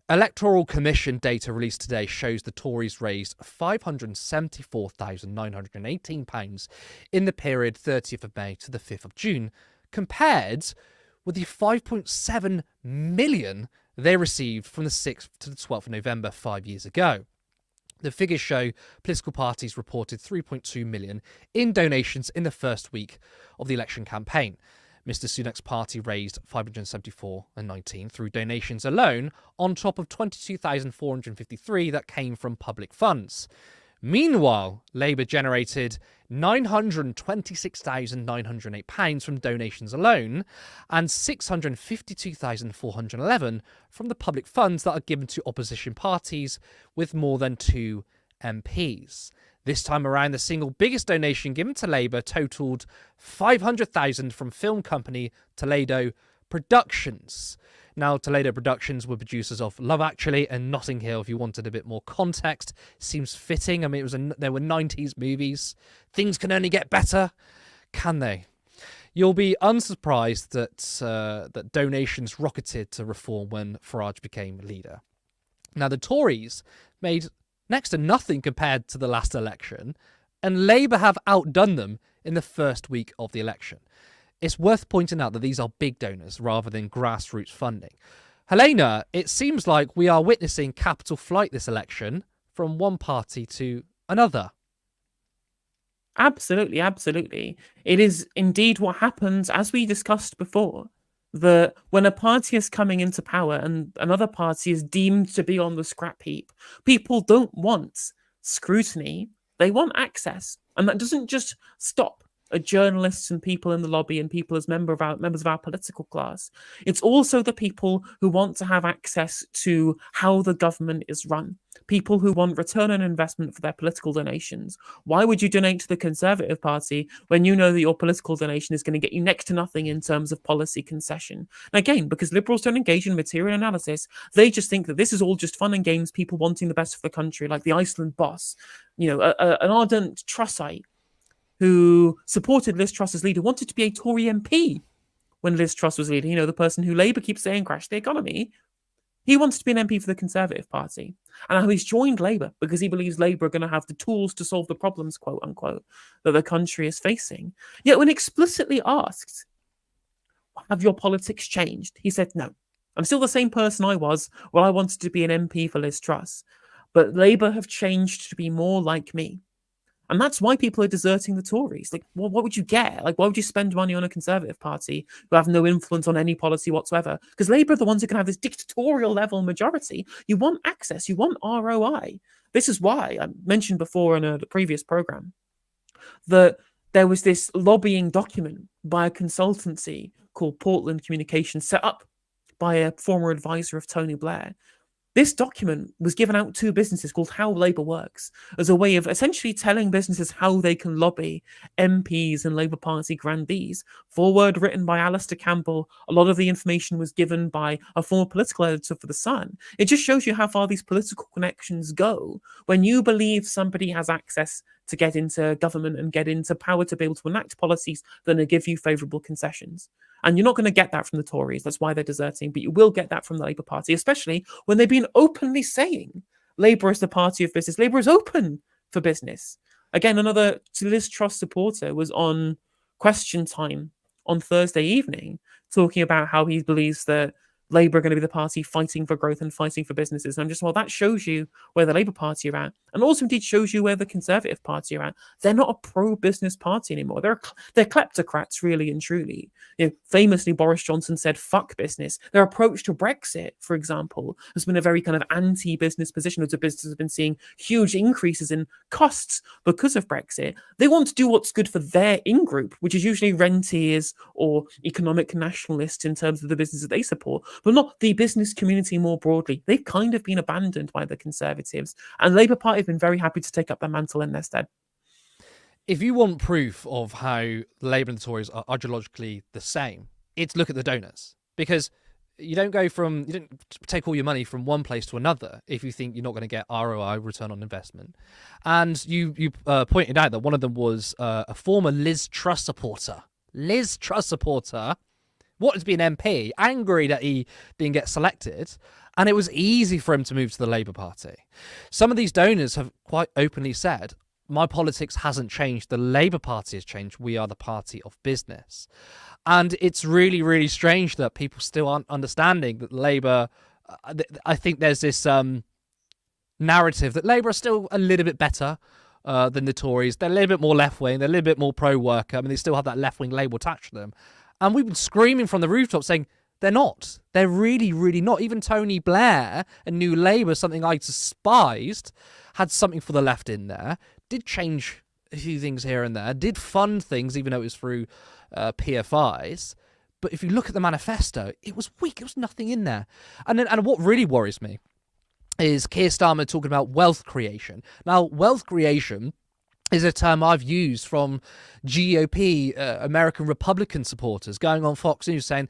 Electoral Commission data released today shows the Tories raised £574,918 in the period 30th of May to the 5th of June, compared with the 5.7 million they received from the 6th to the 12th of November 5 years ago. The figures show political parties reported 3.2 million in donations in the first week of the election campaign. Mr Sunak's party raised 574,019 through donations alone, on top of 22,453 that came from public funds. Meanwhile, Labour generated £926,908 from donations alone and £652,411 from the public funds that are given to opposition parties with more than 2 MPs. This time around, the single biggest donation given to Labour totalled £500,000 from film company Toledo Productions. Now, Toledo Productions were producers of Love Actually and Notting Hill. If you wanted a bit more context, seems fitting. I mean, there were 90s movies. Things can only get better, can they? You'll be unsurprised that donations rocketed to reform when Farage became leader. Now, the Tories made next to nothing compared to the last election, and Labour have outdone them in the first week of the election. It's worth pointing out that these are big donors rather than grassroots funding. Helena, it seems like we are witnessing capital flight this election from one party to another. Absolutely, absolutely. It is indeed what happens, as we discussed before, that when a party is coming into power and another party is deemed to be on the scrap heap, people don't want scrutiny, they want access. And that doesn't just stop at journalists and people in the lobby and people as members of our political class. It's also the people who want to have access to how the government is run. People who want return on investment for their political donations. Why would you donate to the Conservative Party when you know that your political donation is going to get you next to nothing in terms of policy concession? And again, because Liberals don't engage in material analysis, they just think that this is all just fun and games, people wanting the best for the country, like the Iceland boss, an ardent Trussite who supported Liz Truss as leader, wanted to be a Tory MP when Liz Truss was leader, the person who Labour keeps saying crashed the economy. He wants to be an MP for the Conservative Party. And now he's joined Labour because he believes Labour are going to have the tools to solve the problems, quote unquote, that the country is facing. Yet when explicitly asked, have your politics changed? He said, no, I'm still the same person I was when I wanted to be an MP for Liz Truss. But Labour have changed to be more like me. And that's why people are deserting the Tories. Like, what would you get? Like, why would you spend money on a Conservative Party who have no influence on any policy whatsoever? Because Labour are the ones who can have this dictatorial level majority. You want access. You want ROI. This is why I mentioned before in the previous programme that there was this lobbying document by a consultancy called Portland Communications set up by a former advisor of Tony Blair. This document was given out to businesses called How Labour Works as a way of essentially telling businesses how they can lobby MPs and Labour Party grandees. Foreword written by Alistair Campbell. A lot of the information was given by a former political editor for The Sun. It just shows you how far these political connections go when you believe somebody has access to get into government and get into power to be able to enact policies that will give you favourable concessions. And you're not going to get that from the Tories. That's why they're deserting. But you will get that from the Labour Party, especially when they've been openly saying Labour is the party of business. Labour is open for business. Again, another Liz Truss supporter was on Question Time on Thursday evening talking about how he believes that Labour are going to be the party fighting for growth and fighting for businesses. And I'm just, well, that shows you where the Labour Party are at, and also indeed shows you where the Conservative Party are at. They're not a pro-business party anymore. They're kleptocrats, really and truly. Famously, Boris Johnson said, "Fuck business." Their approach to Brexit, for example, has been a very kind of anti-business position. Loads of businesses have been seeing huge increases in costs because of Brexit. They want to do what's good for their in-group, which is usually rentiers or economic nationalists in terms of the business that they support, but not the business community more broadly. They've kind of been abandoned by the Conservatives, and Labour Party have been very happy to take up their mantle in their stead. If you want proof of how Labour and the Tories are ideologically the same, it's look at the donors. Because you don't take all your money from one place to another if you think you're not going to get ROI, return on investment. And you pointed out that one of them was a former Liz Truss supporter. Liz Truss supporter wanted to be an MP, angry that he didn't get selected, and it was easy for him to move to the Labour Party. Some of these donors have quite openly said, my politics hasn't changed, the Labour Party has changed, we are the party of business. And it's really, really strange that people still aren't understanding that Labour, I think there's this narrative that Labour are still a little bit better than the Tories. They're a little bit more left-wing, they're a little bit more pro-worker, I mean, they still have that left-wing label attached to them. And we've been screaming from the rooftop saying, they're not. They're really, really not. Even Tony Blair and New Labour, something I despised, had something for the left in there, did change a few things here and there, did fund things, even though it was through PFIs. But if you look at the manifesto, it was weak. There was nothing in there. And what really worries me is Keir Starmer talking about wealth creation. Now, wealth creation is a term I've used from GOP, American Republican supporters, going on Fox News saying,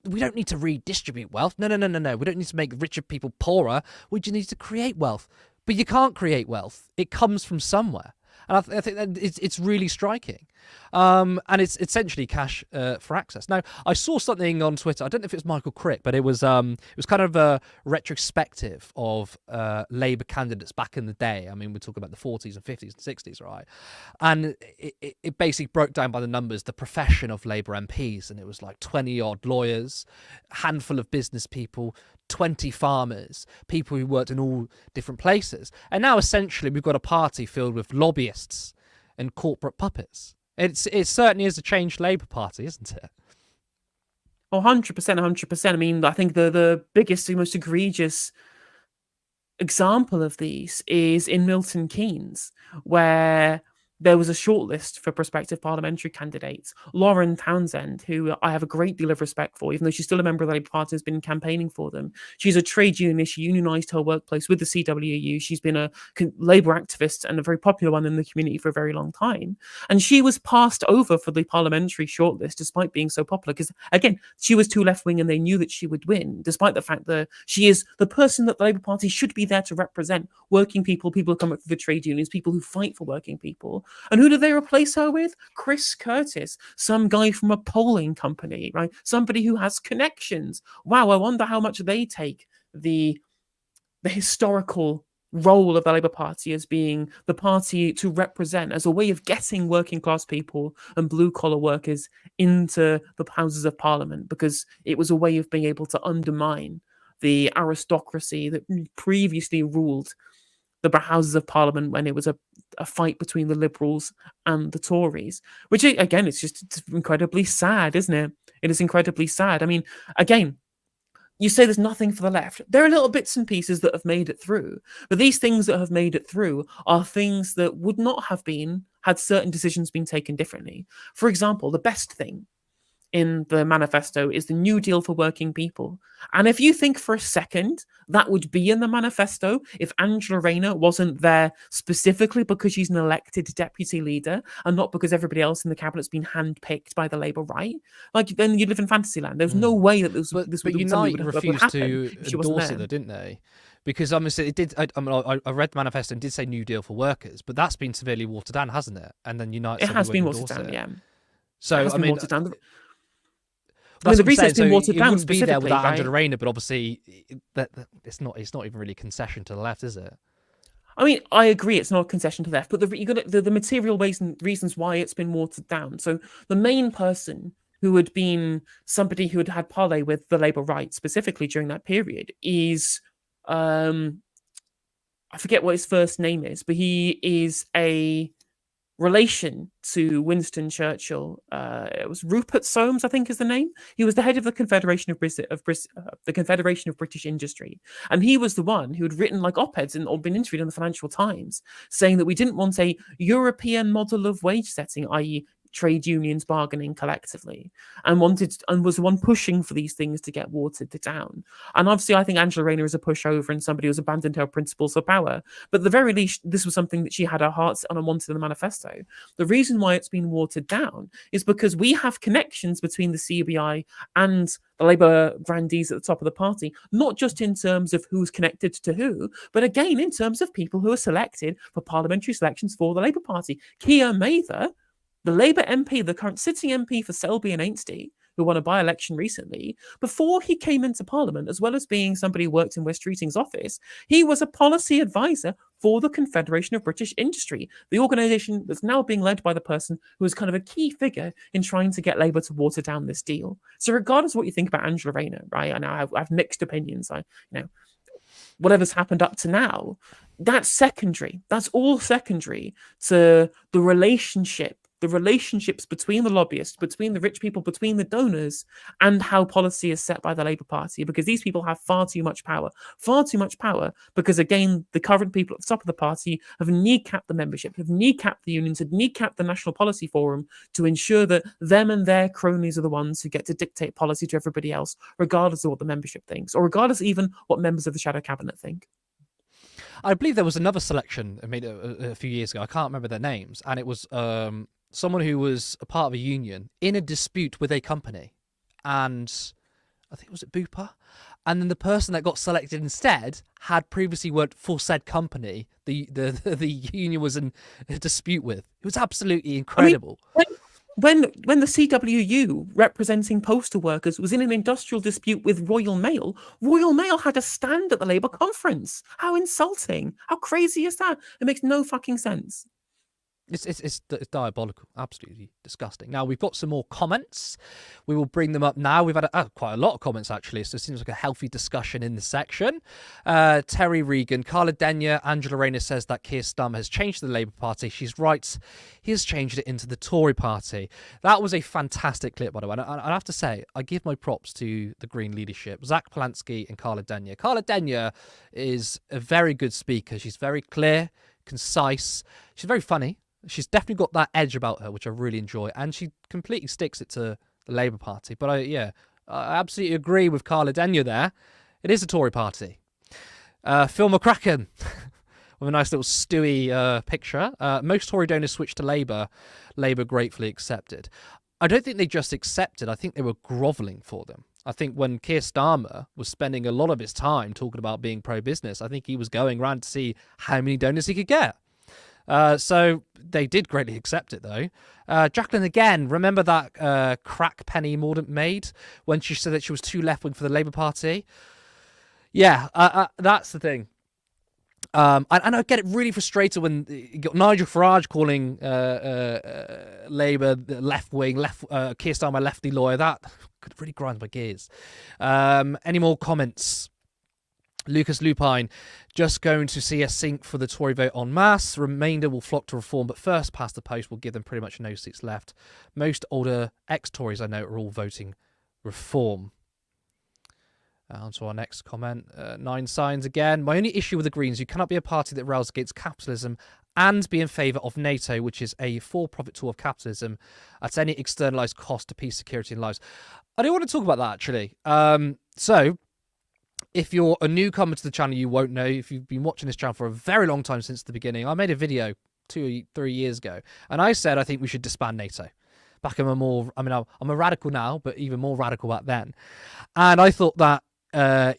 we don't need to redistribute wealth. No. We don't need to make richer people poorer. We just need to create wealth. But you can't create wealth. It comes from somewhere. And I think that it's really striking. And it's essentially cash for access. Now, I saw something on Twitter. I don't know if it was Michael Crick, but it was kind of a retrospective of Labour candidates back in the day. I mean, we're talking about the 40s and 50s and 60s, right? And it basically broke down by the numbers the profession of Labour MPs. And it was like 20-odd lawyers, handful of business people, 20 farmers, people who worked in all different places. And now, essentially, we've got a party filled with lobbyists and corporate puppets. It certainly is a changed Labour Party, isn't it? Oh, 100%, 100%. I mean, I think the biggest, the most egregious example of these is in Milton Keynes, where there was a shortlist for prospective parliamentary candidates. Lauren Townsend, who I have a great deal of respect for, even though she's still a member of the Labour Party, has been campaigning for them. She's a trade unionist. She unionised her workplace with the CWU. She's been a Labour activist and a very popular one in the community for a very long time. And she was passed over for the parliamentary shortlist despite being so popular because, again, she was too left-wing and they knew that she would win, despite the fact that she is the person that the Labour Party should be there to represent: working people, people who come up for the trade unions, people who fight for working people. And who do they replace her with? Chris Curtis, some guy from a polling company, right? Somebody who has connections. Wow, I wonder how much they take the historical role of the Labour Party as being the party to represent, as a way of getting working class people and blue collar workers into the Houses of Parliament, because it was a way of being able to undermine the aristocracy that previously ruled the Houses of Parliament when it was a fight between the Liberals and the Tories, which, again, it's incredibly sad, isn't it? It is incredibly sad. I mean, again, you say there's nothing for the left. There are little bits and pieces that have made it through, but these things that have made it through are things that would not have been had certain decisions been taken differently. For example, the best thing in the manifesto is the New Deal for working people. And if you think for a second that would be in the manifesto if Angela Rayner wasn't there specifically because she's an elected deputy leader and not because everybody else in the cabinet's been handpicked by the Labour right, like, then you live in fantasyland. There's no way that this would Unite refused to endorse it, though, didn't they? Because it did. I read the manifesto and did say New Deal for workers, but that's been severely watered down, hasn't it? And then Unite. It has been watered down, yeah. So I mean, the reason it's been watered down specifically, be there without right? Angela Rayner, but obviously it's not even really a concession to the left, is it? I mean, I agree it's not a concession to the left, but you got the material ways and reasons why it's been watered down. So the main person who had been somebody who had had parley with the Labour right specifically during that period, is I forget what his first name is, but he is a relation to Winston Churchill. It was Rupert Soames, I think, is the name. He was the head of the Confederation of the Confederation of British Industry, and he was the one who had written like op-eds or been interviewed in the Financial Times, saying that we didn't want a European model of wage setting, i.e., trade unions bargaining collectively, and was the one pushing for these things to get watered down. And obviously, I think Angela Rayner is a pushover and somebody who's abandoned her principles of power. But at the very least, this was something that she had her heart on and wanted in the manifesto. The reason why it's been watered down is because we have connections between the CBI and the Labour grandees at the top of the party, not just in terms of who's connected to who, but again in terms of people who are selected for parliamentary selections for the Labour Party. Keir Mather, the Labour MP, the current sitting MP for Selby and Ainsty, who won a by-election recently, before he came into Parliament, as well as being somebody who worked in West Streeting's office, he was a policy advisor for the Confederation of British Industry, the organisation that's now being led by the person who is kind of a key figure in trying to get Labour to water down this deal. So regardless of what you think about Angela Rayner, right, and I have mixed opinions, whatever's happened up to now, that's secondary. That's all secondary to the relationships between the lobbyists, between the rich people, between the donors, and how policy is set by the Labour Party, because these people have far too much power because, again, the current people at the top of the party have kneecapped the membership, have kneecapped the unions, have kneecapped the National Policy Forum to ensure that them and their cronies are the ones who get to dictate policy to everybody else, regardless of what the membership thinks, or regardless even what members of the shadow cabinet think. I believe there was another selection made a few years ago. I can't remember their names, and it was someone who was a part of a union in a dispute with a company, and I think it was at Bupa, and then the person that got selected instead had previously worked for said company the union was in a dispute with. It was absolutely incredible. I mean, when the CWU representing postal workers was in an industrial dispute with Royal Mail had a stand at the Labour conference. How insulting. How crazy is that? It makes no fucking sense. It's diabolical, absolutely disgusting. Now, we've got some more comments. We will bring them up now. We've had quite a lot of comments, actually, so it seems like a healthy discussion in the section. Terry Regan, Carla Denyer, Angela Rayner says that Keir Starmer has changed the Labour Party. She's right. He has changed it into the Tory Party. That was a fantastic clip, by the way. And I have to say, I give my props to the Green leadership, Zach Polanski and Carla Denyer. Carla Denyer is a very good speaker. She's very clear, concise. She's very funny. She's definitely got that edge about her, which I really enjoy, and she completely sticks it to the Labour Party. But I absolutely agree with Carla Denyer there. It is a Tory party. Phil McCracken with a nice little Stewie picture. Most Tory donors switched to Labour. Labour gratefully accepted. I don't think they just accepted. I think they were grovelling for them. I think when Keir Starmer was spending a lot of his time talking about being pro-business, I think he was going around to see how many donors he could get. So they did greatly accept it, though. Jacqueline, again, remember that crack Penny Mordaunt made when she said that she was too left-wing for the Labour Party? Yeah, that's the thing. And I get it really frustrated when you got Nigel Farage calling Labour left-wing, Keir Starmer lefty lawyer. That could really grind my gears. Any more comments? Lucas Lupine, just going to see a sink for the Tory vote en masse. Remainder will flock to reform, but first past the post will give them pretty much no seats left. Most older ex-Tories I know are all voting reform. On to our next comment. Nine Signs again. My only issue with the Greens, you cannot be a party that rails against capitalism and be in favour of NATO, which is a for-profit tool of capitalism at any externalised cost to peace, security and lives. I do want to talk about that, actually. So, if you're a newcomer to the channel, you won't know. If you've been watching this channel for a very long time since the beginning, I made a video 2 or 3 years ago, and I said I think we should disband NATO. Back in I'm a radical now, but even more radical back then. And I thought that Russia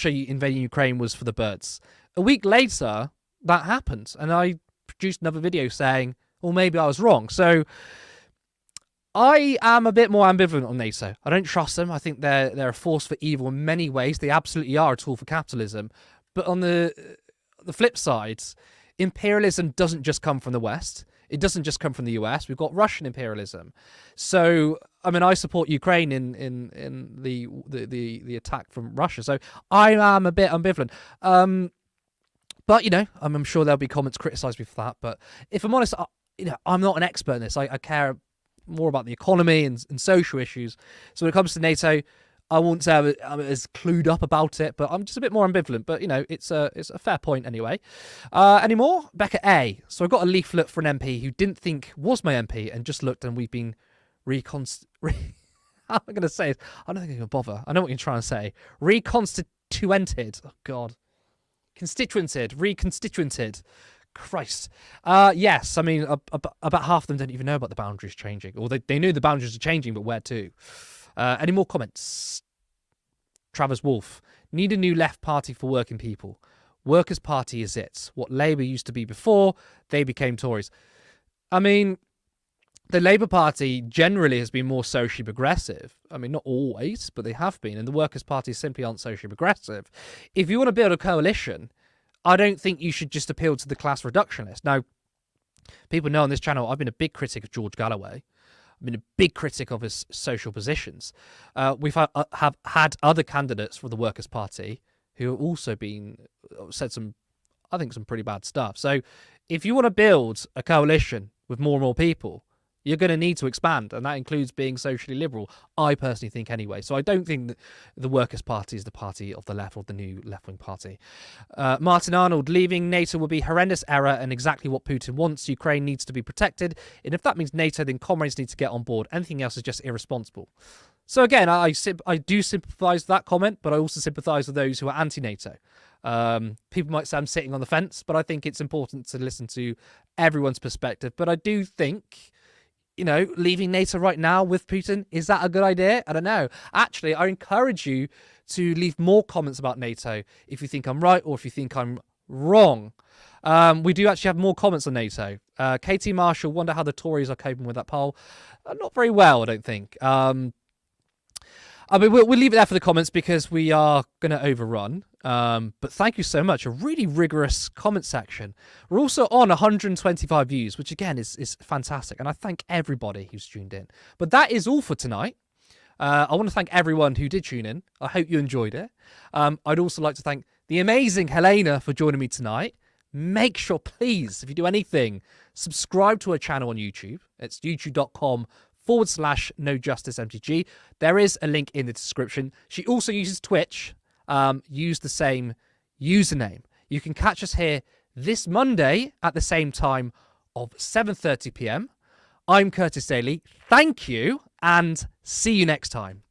invading Ukraine was for the birds. A week later, that happened, and I produced another video saying, well, maybe I was wrong. So I am a bit more ambivalent on NATO. I don't trust them. I think they're a force for evil in many ways. They absolutely are a tool for capitalism. But on the flip side, imperialism doesn't just come from the West. It doesn't just come from the US. We've got Russian imperialism. So, I mean, I support Ukraine in the attack from Russia. So I am a bit ambivalent. But, you know, I'm sure there'll be comments criticising me for that. But if I'm honest, I'm not an expert in this. I care more about the economy and social issues. So when it comes to NATO, I won't say I'm as clued up about it, but I'm just a bit more ambivalent. But, you know, it's a fair point anyway. Any more? Becca A. So I got a leaflet for an MP who didn't think was my MP and just looked, and we've been how am I going to say it? I don't think I'm going to bother. I know what you're trying to say. Reconstituented. Oh, God. Reconstituented. Christ. Yes, I mean, about half of them don't even know about the boundaries changing. Or they knew the boundaries are changing, but where to? Any more comments? Travis Wolf. Need a new left party for working people. Workers' Party is it. What Labour used to be before they became Tories. I mean, the Labour Party generally has been more socially progressive. I mean, not always, but they have been. And the Workers' Party simply aren't socially progressive. If you want to build a coalition, I don't think you should just appeal to the class reductionist. Now, people know on this channel I've been a big critic of George Galloway. I've been a big critic of his social positions. We've have had other candidates for the Workers' Party who have also said some pretty bad stuff. So if you want to build a coalition with more and more people, you're going to need to expand, and that includes being socially liberal, I personally think anyway. So I don't think that the Workers' Party is the party of the left or the new left-wing party. Martin Arnold, leaving NATO would be horrendous error and exactly what Putin wants. Ukraine needs to be protected, and if that means NATO, then comrades need to get on board. Anything else is just irresponsible. So again, I do sympathise with that comment, but I also sympathise with those who are anti-NATO. People might say I'm sitting on the fence, but I think it's important to listen to everyone's perspective. But I do think, you know, leaving NATO right now with Putin, is that a good idea? I don't know. Actually, I encourage you to leave more comments about NATO if you think I'm right or if you think I'm wrong. We do actually have more comments on NATO. KT Marshall, wonder how the Tories are coping with that poll. Not very well, I don't think. I mean, we'll leave it there for the comments because we are going to overrun. But thank you so much. A really rigorous comment section. We're also on 125 views, which again is fantastic. And I thank everybody who's tuned in. But that is all for tonight. I want to thank everyone who did tune in. I hope you enjoyed it. I'd also like to thank the amazing Helena for joining me tonight. Make sure, please, if you do anything, subscribe to her channel on YouTube. It's youtube.com/NoJusticeMTG. There is a link in the description. She also uses Twitch. Use the same username. You can catch us here this Monday at the same time of 7:30 p.m. I'm Curtis Daly. Thank you and see you next time.